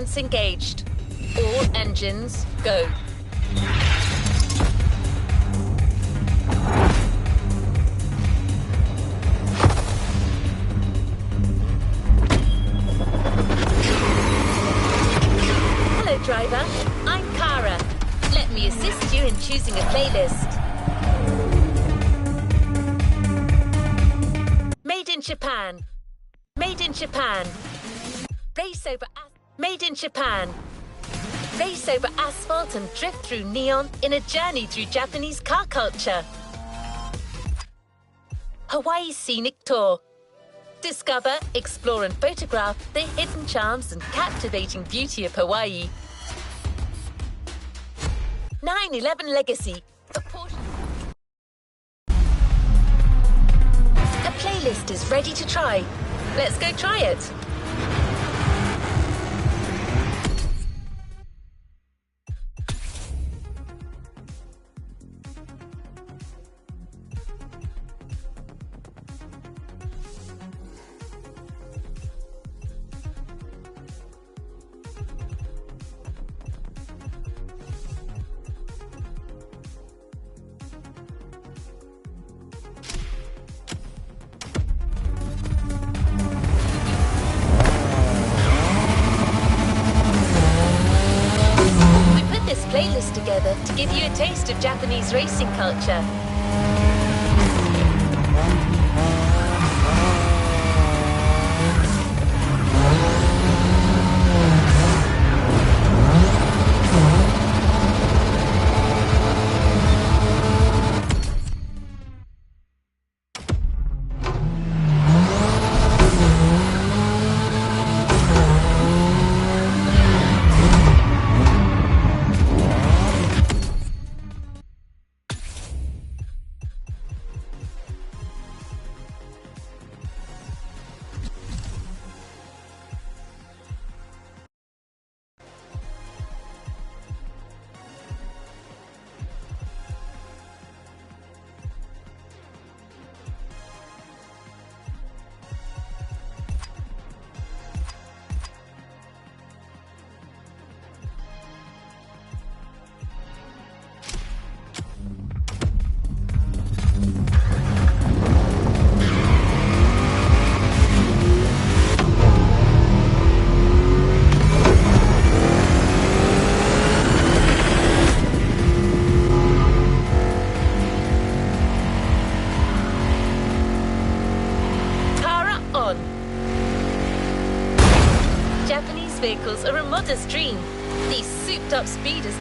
Sequence engaged. All engines, go. Hello, driver. I'm Kara. Let me assist you in choosing a playlist. Made in Japan. Made in Japan. Made in Japan. Race over asphalt and drift through neon in a journey through Japanese car culture. Hawaii Scenic Tour. Discover, explore and photograph the hidden charms and captivating beauty of Hawaii. 9/11 Legacy. A playlist is ready to try. Let's go try it. Playlist together to give you a taste of Japanese racing culture. Japanese vehicles are a modest dream. These souped-up speeders.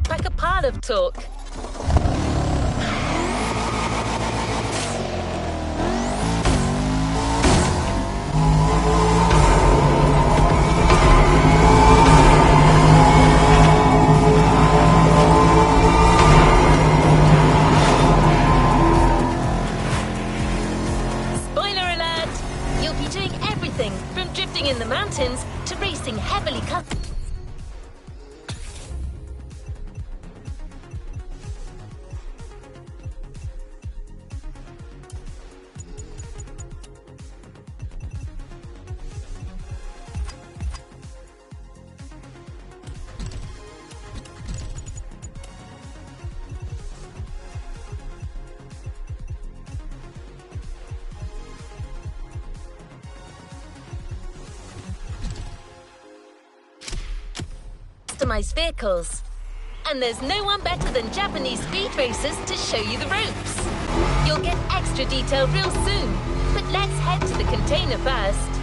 Like a pile of talk. Spoiler alert! You'll be doing everything from drifting in the mountains to racing heavily cut. customized vehicles. And there's no one better than Japanese speed racers to show you the ropes. You'll get extra detail real soon, but let's head to the container first.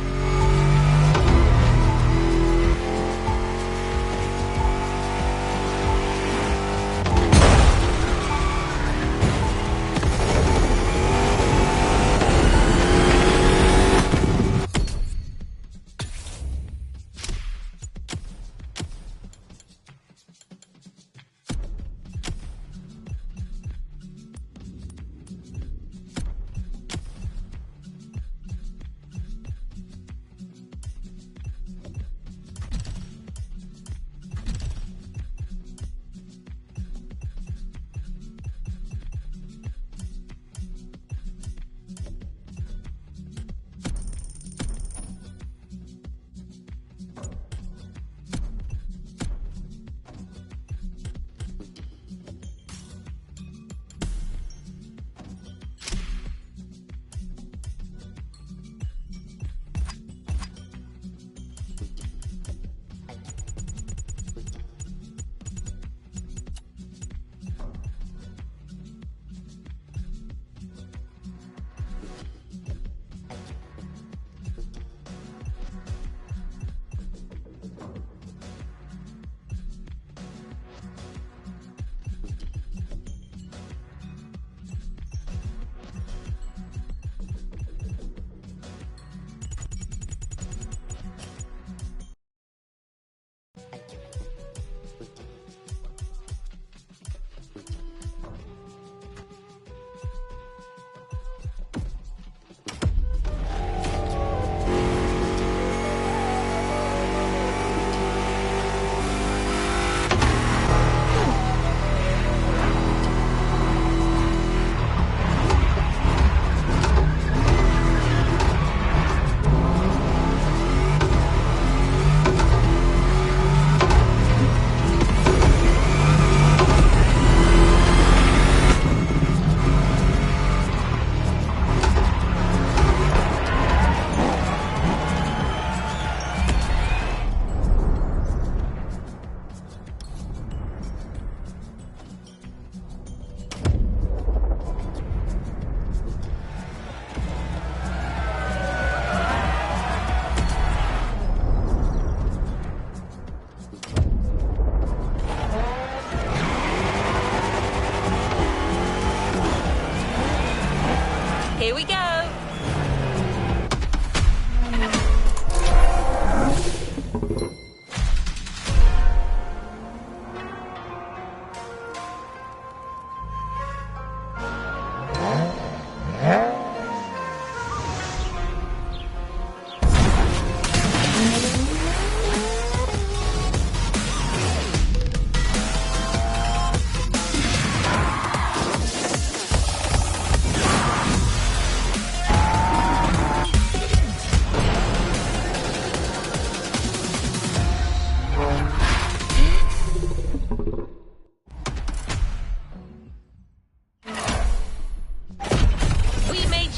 Here we go.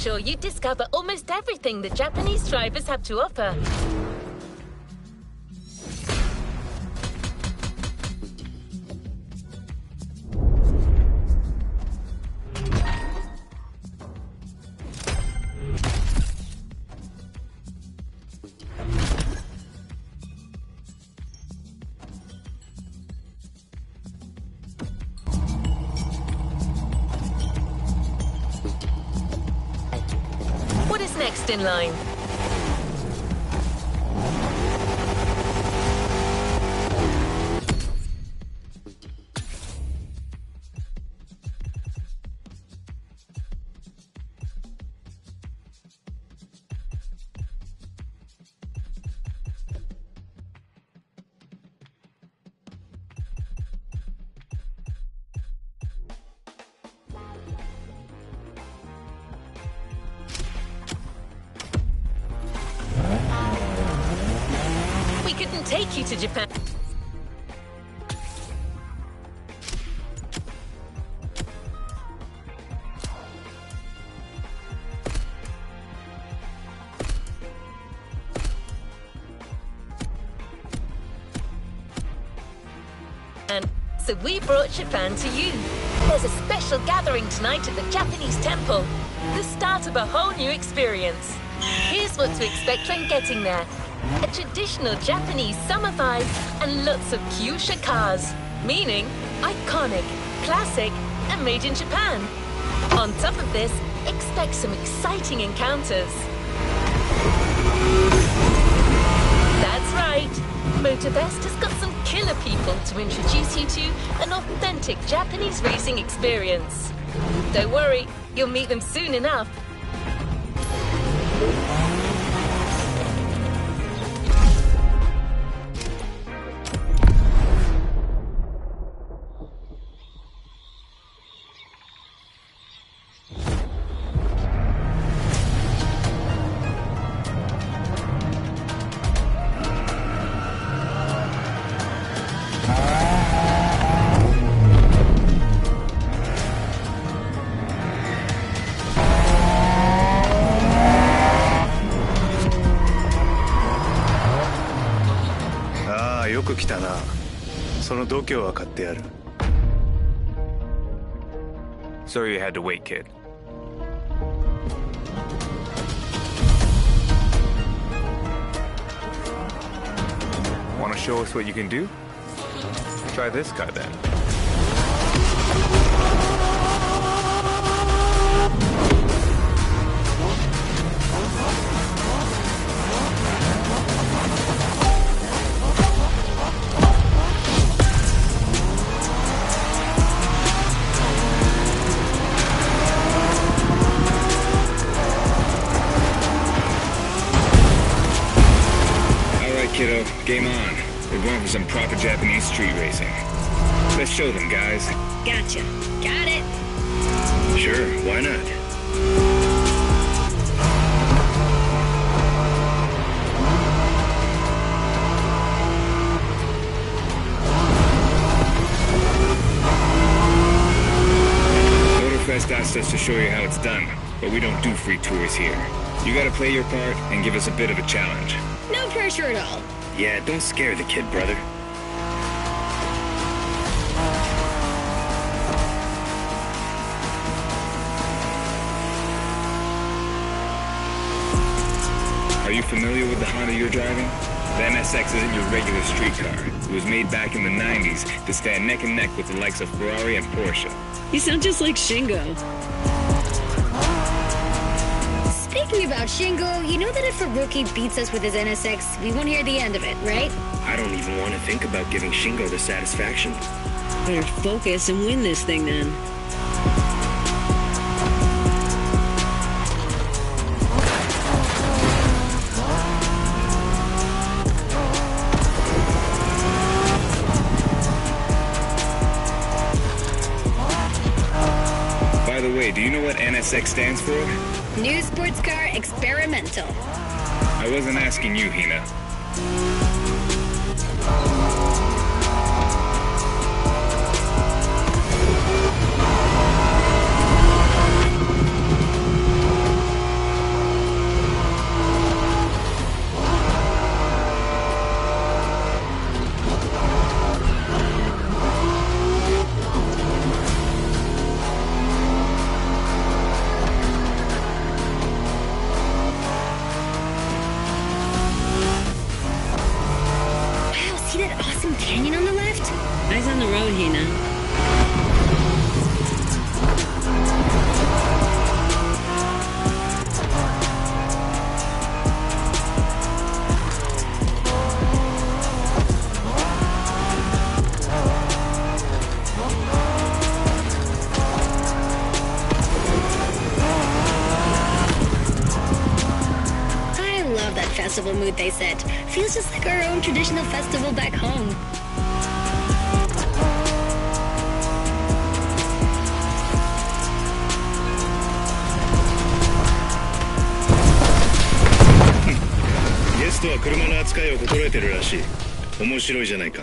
Sure, you discover almost everything the Japanese drivers have to offer. What is next in line? We couldn't take you to Japan. So we brought Japan to you. There's a special gathering tonight at the Japanese temple. The start of a whole new experience. Here's what to expect when getting there. A traditional Japanese summer vibe and lots of kyusha cars. Meaning iconic, classic, and made in Japan. On top of this, expect some exciting encounters. That's right. Motorfest has got some killer people to introduce you to an authentic Japanese racing experience. Don't worry, you'll meet them soon enough. Sorry you had to wait, kid. Want to show us what you can do? Try this guy then. Kiddo, game on. We're going for some proper Japanese street racing. Let's show them, guys. Gotcha. Got it. Sure, why not? Motorfest asked us to show you how it's done, but we don't do free tours here. You gotta play your part and give us a bit of a challenge. No pressure at all. Yeah, don't scare the kid, brother. Are you familiar with the Honda you're driving? The NSX isn't your regular street car. It was made back in the 90s to stand neck and neck with the likes of Ferrari and Porsche. You sound just like Shingo. Speaking about Shingo, you know that if a rookie beats us with his NSX, we won't hear the end of it, right? I don't even want to think about giving Shingo the satisfaction. Better focus and win this thing then. By the way, do you know what NSX stands for? New sports car experimental. I wasn't asking you, Hina. Canyon on the left? Eyes on the road, Hina. I love that festival mood they set. Feels just like our own traditional festival back home.ゲストは車の扱いを心得てるらしい。面白いじゃないか。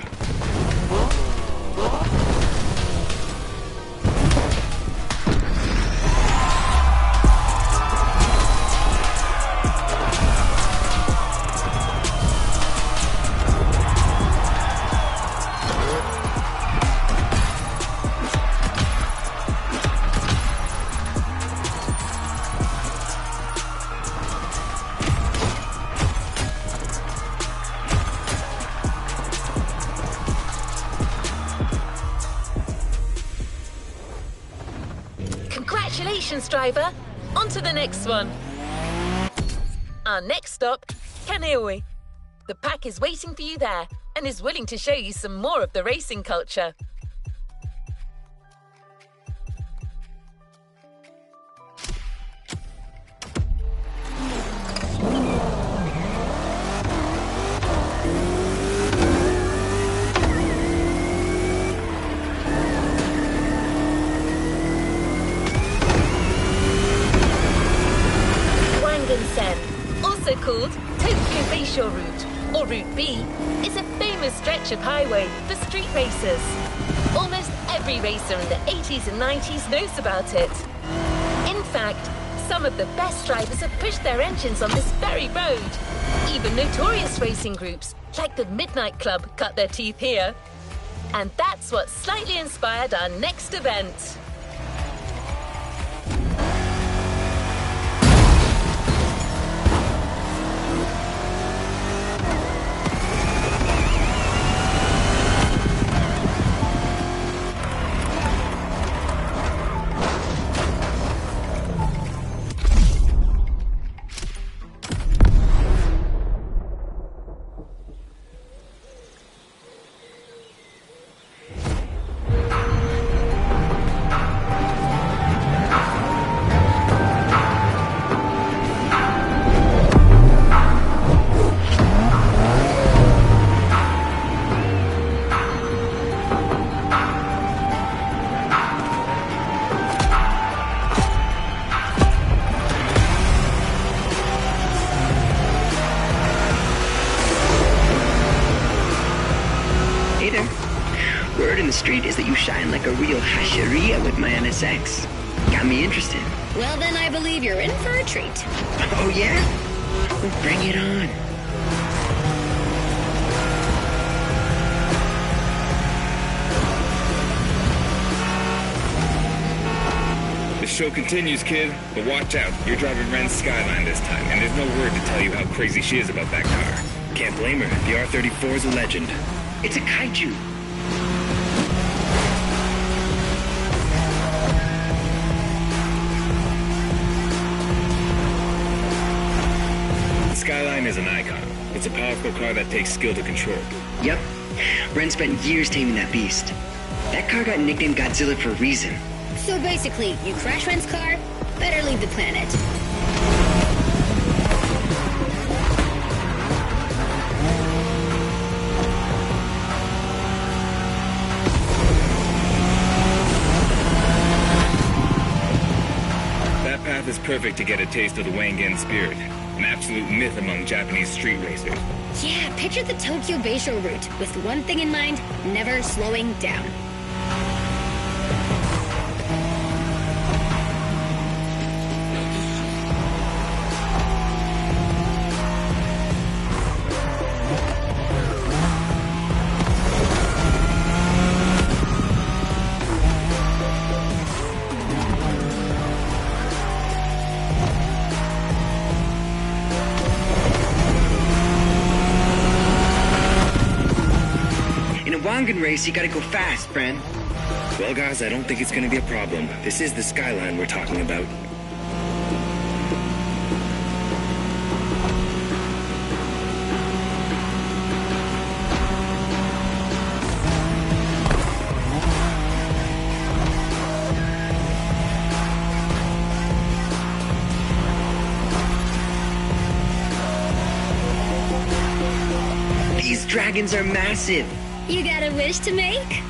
Congratulations, driver. On to the next one. Our next stop, Kaneohe. The pack is waiting for you there and is willing to show you some more of the racing culture. Also called Tokyo Bayshore Route, or Route B, is a famous stretch of highway for street racers. Almost every racer in the 80s and 90s knows about it. In fact, some of the best drivers have pushed their engines on this very road. Even notorious racing groups, like the Midnight Club, cut their teeth here. And that's what slightly inspired our next event. Word in the street is that you shine like a real hasheria with my NSX. Got me interested. Well, then I believe you're in for a treat. Oh, yeah? Well, bring it on. The show continues, kid, but watch out. You're driving Ren's Skyline this time, and there's no word to tell you how crazy she is about that car. Can't blame her. The R34 is a legend. It's a kaiju. The Skyline is an icon. It's a powerful car that takes skill to control. Yep. Ren spent years taming that beast. That car got nicknamed Godzilla for a reason. So basically, you crash Ren's car, better leave the planet. That path is perfect to get a taste of the Wangen spirit, an absolute myth among Japanese street racers. Yeah, picture the Tokyo Bayshore route, with one thing in mind, never slowing down. Wangen race, you gotta go fast, friend. Well, guys, I don't think it's gonna be a problem. This is the Skyline we're talking about. These dragons are massive. You got a wish to make?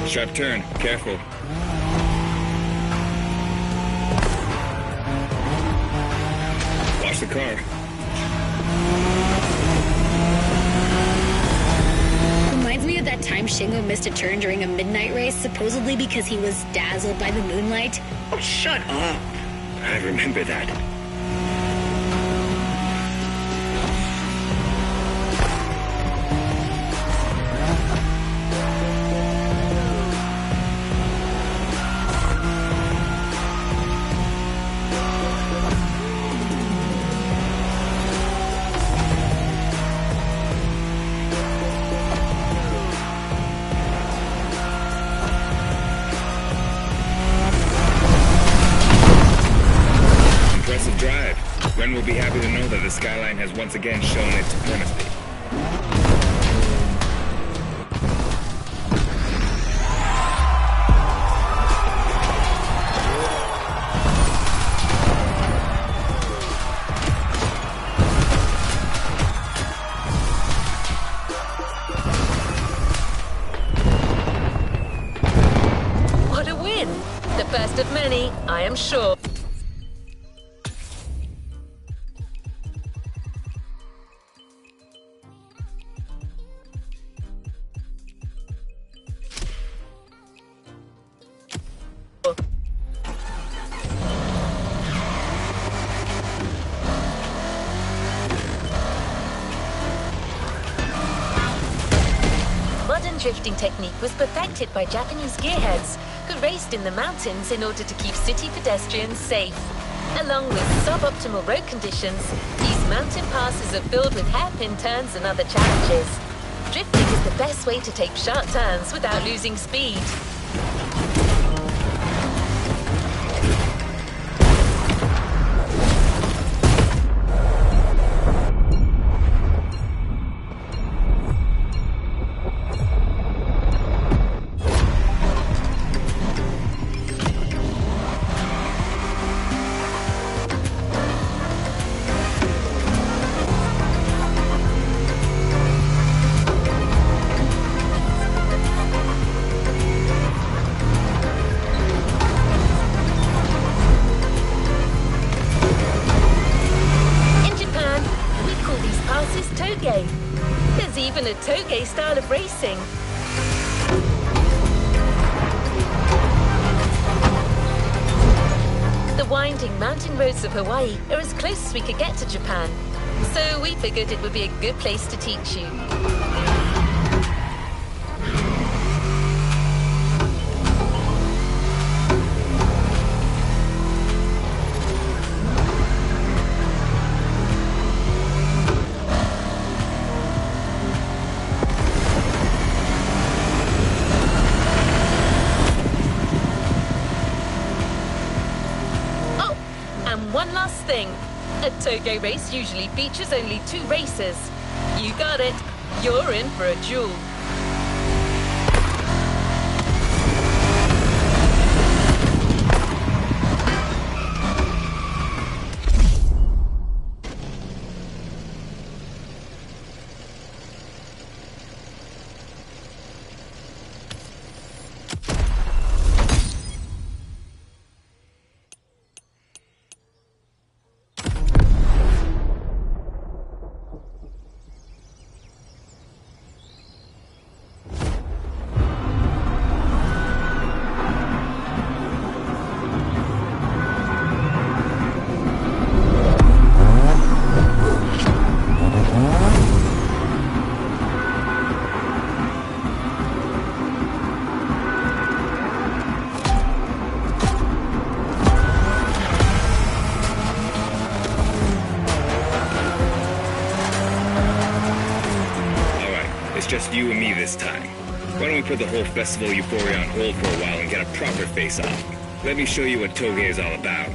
Sharp turn. Careful. Watch the car. Reminds me of that time Shingo missed a turn during a midnight race, supposedly because he was dazzled by the moonlight. Oh, shut up. I remember that. again shown its supremacy. What a win! The first of many, I am sure. Modern drifting technique was perfected by Japanese gearheads who raced in the mountains in order to keep city pedestrians safe. Along with suboptimal road conditions, these mountain passes are filled with hairpin turns and other challenges. Drifting is the best way to take sharp turns without losing speed. There's even a toge style of racing. The winding mountain roads of Hawaii are as close as we could get to Japan, so we figured it would be a good place to teach you. One last thing. A toge race usually features only 2 racers. You got it. You're in for a duel. It's just you and me this time. Why don't we put the whole festival euphoria on hold for a while and get a proper face-off? Let me show you what toge is all about.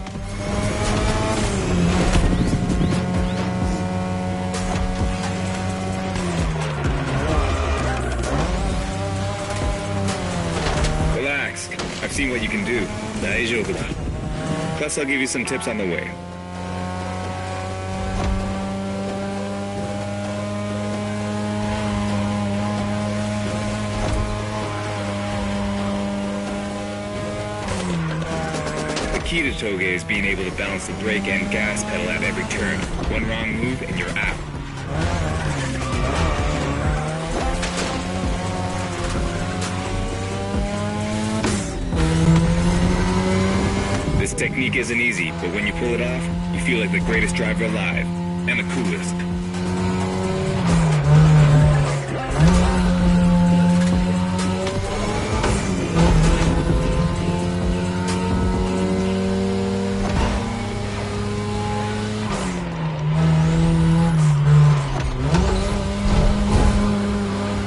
Relax. I've seen what you can do. Daijoubu da. Plus, I'll give you some tips on the way. The key to toge is being able to balance the brake and gas pedal at every turn. One wrong move and you're out. This technique isn't easy, but when you pull it off, you feel like the greatest driver alive, and the coolest.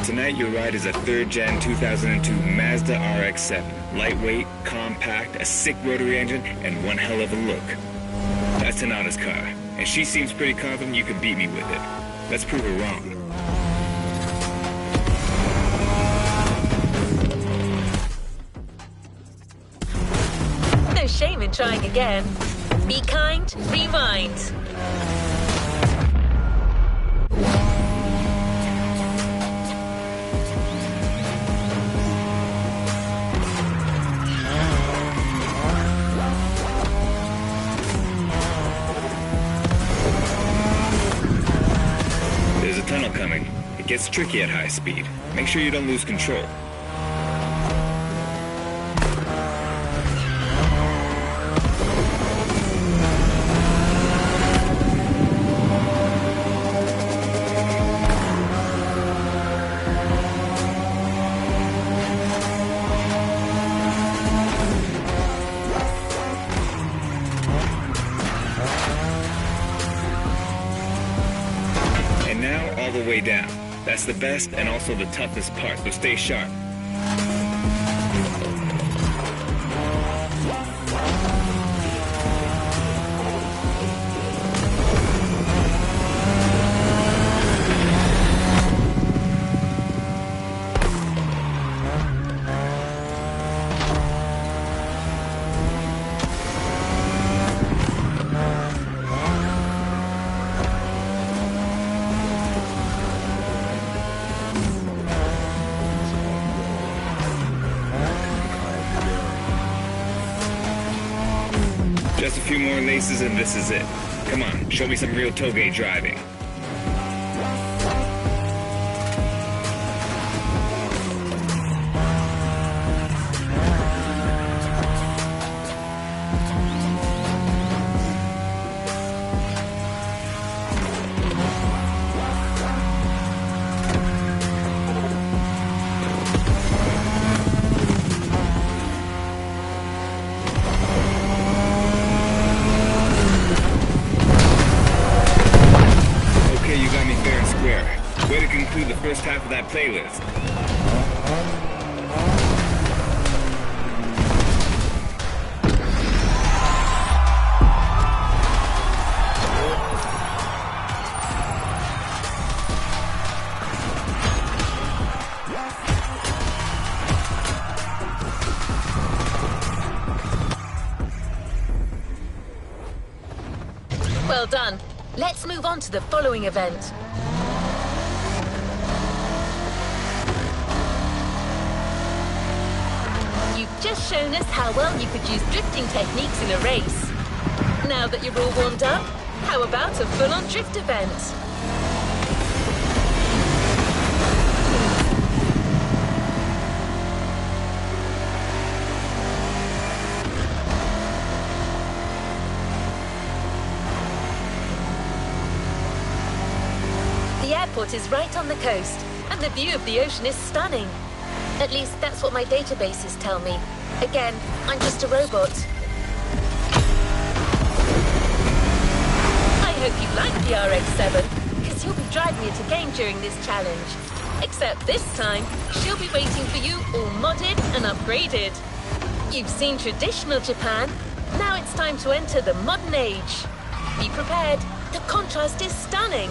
Tonight your ride is a 3rd Gen 2002 Mazda RX-7. Lightweight, compact, a sick rotary engine, and one hell of a look. That's Tanada's car. and she seems pretty confident you can beat me with it. Let's prove her wrong. No shame in trying again. Be kind, rewind. There's a tunnel coming. It gets tricky at high speed. Make sure you don't lose control. And now all the way down. That's the best and also the toughest part, so stay sharp. Just a few more laces and this is it. Come on, show me some real toge driving. Way to conclude the first half of that playlist. Well done. Let's move on to the following event. You've just shown us how well you could use drifting techniques in a race. Now that you're all warmed up, how about a full-on drift event? The airport is right on the coast, and the view of the ocean is stunning. At least that's what my databases tell me. Again, I'm just a robot. I hope you like the RX-7, because you'll be driving it again during this challenge. Except this time, she'll be waiting for you all modded and upgraded. You've seen traditional Japan, now it's time to enter the modern age. Be prepared, the contrast is stunning.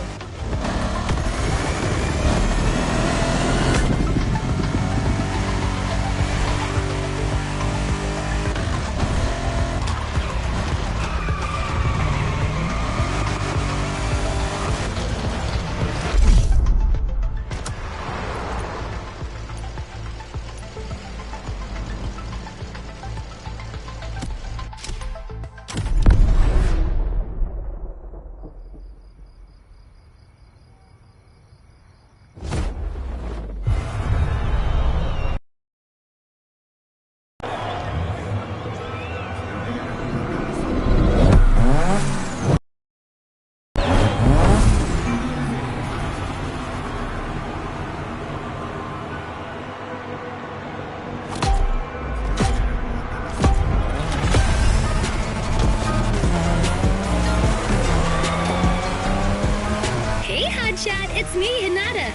It's me, Hinata.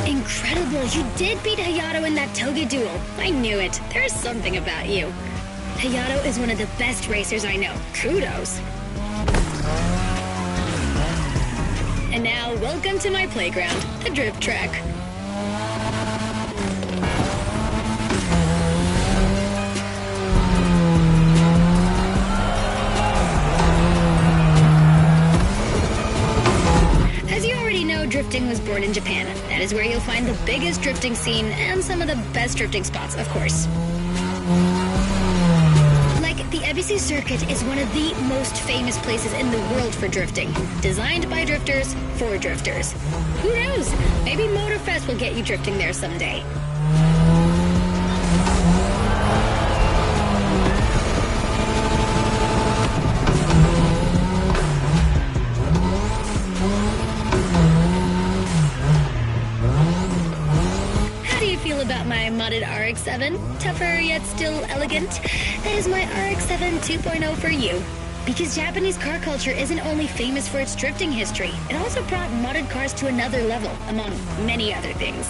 Incredible, you did beat Hayato in that Toge duel. I knew it. There's something about you. Hayato is one of the best racers I know. Kudos. And now, welcome to my playground, the drift track. As you already know, drifting was born in Japan. That is where you'll find the biggest drifting scene and some of the best drifting spots, of course. The ABC circuit is one of the most famous places in the world for drifting. Designed by drifters, for drifters. Who knows? Maybe Motorfest will get you drifting there someday. About my modded RX-7, tougher yet still elegant. That is my RX-7 2.0 for you. Because Japanese car culture isn't only famous for its drifting history, it also brought modded cars to another level, among many other things.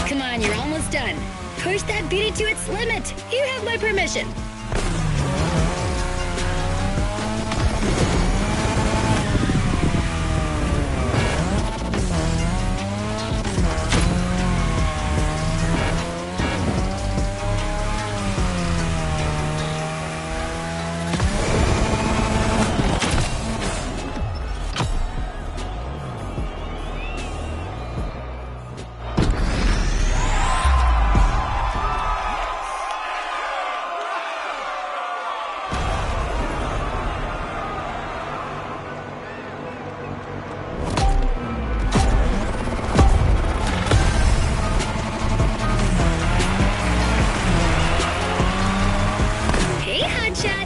Come on, you're almost done. Push that beauty to its limit. You have my permission.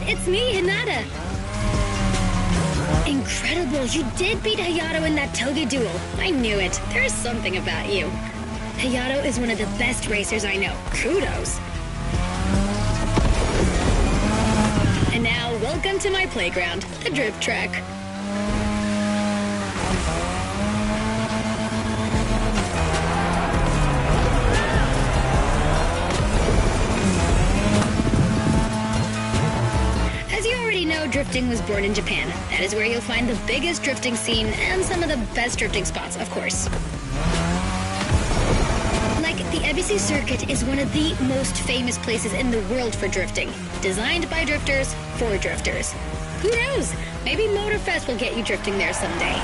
It's me, Hinata. Incredible, you did beat Hayato in that toga duel. I knew it. There's something about you. Hayato is one of the best racers I know. Kudos. And now, welcome to my playground, the drift track. Drifting was born in Japan. That is where you'll find the biggest drifting scene and some of the best drifting spots, of course. The ABC circuit is one of the most famous places in the world for drifting. Designed by drifters, for drifters. Who knows? Maybe Motorfest will get you drifting there someday.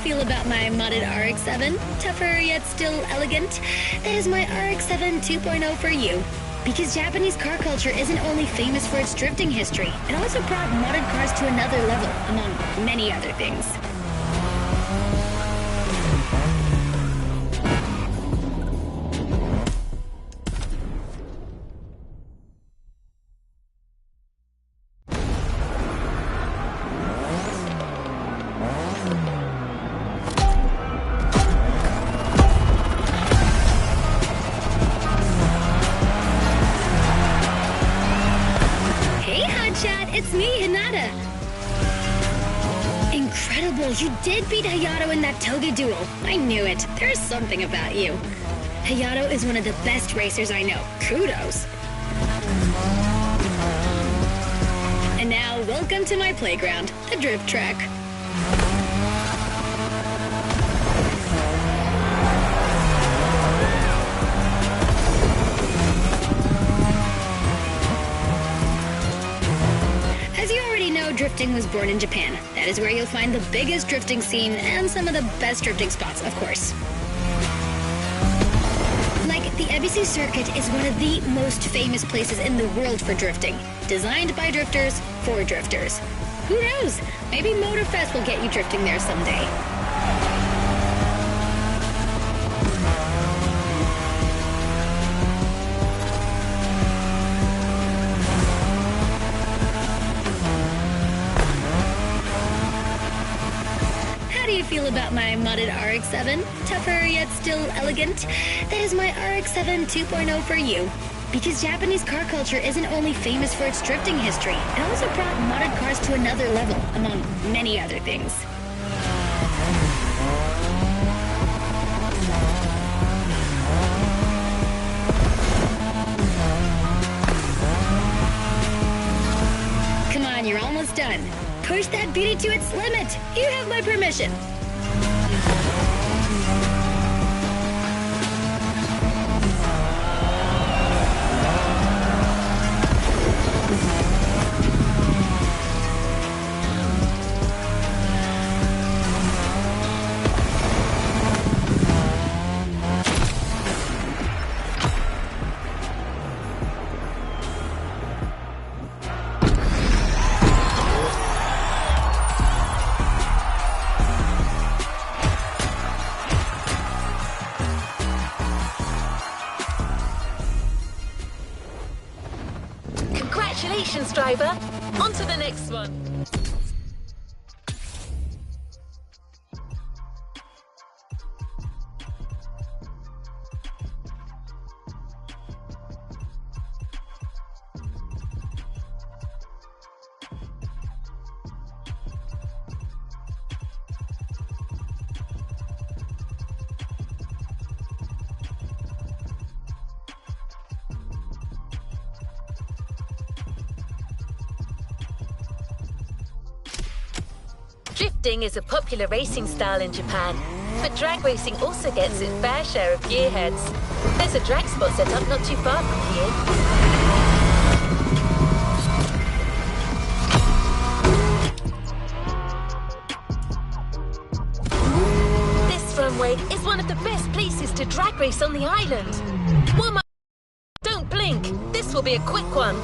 Feel about my modded RX-7, tougher yet still elegant. That is my RX-7 2.0 for you. Because Japanese car culture isn't only famous for its drifting history, it also brought modded cars to another level, among many other things. It's me, Hinata. Incredible, you did beat Hayato in that toga duel. I knew it. There's something about you. Hayato is one of the best racers I know. Kudos. And now, welcome to my playground, the drift track. Drifting was born in Japan. That is where you'll find the biggest drifting scene and some of the best drifting spots, of course. The ABC circuit is one of the most famous places in the world for drifting. Designed by drifters, for drifters. Who knows? Maybe Motorfest will get you drifting there someday. about my modded RX-7? Tougher yet still elegant? That is my RX-7 2.0 for you. Because Japanese car culture isn't only famous for its drifting history, it also brought modded cars to another level, among many other things. Come on, you're almost done. Push that beauty to its limit. You have my permission. Congratulations, driver. On to the next one. Drifting is a popular racing style in Japan, but drag racing also gets its fair share of gearheads. There's a drag spot set up not too far from here. This runway is one of the best places to drag race on the island. Warm up. Don't blink. This will be a quick one.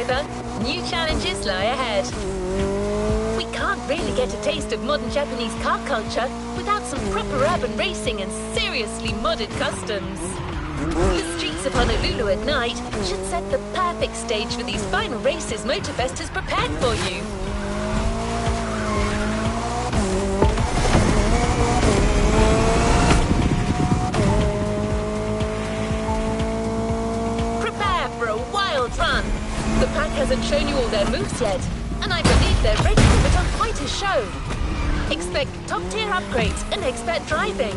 driver. New challenges lie ahead. We can't really get a taste of modern Japanese car culture without some proper urban racing and seriously modded customs. The streets of Honolulu at night should set the perfect stage for these final races Motorfest has prepared for you. Prepare for a wild run. The pack hasn't shown you all their moves yet, and I believe they're ready to put on quite a show. Expect top-tier upgrades and expert driving.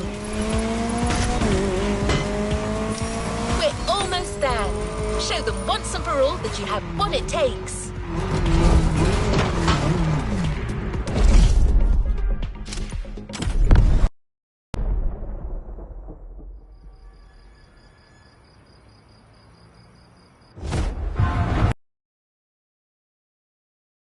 We're almost there. Show them once and for all that you have what it takes.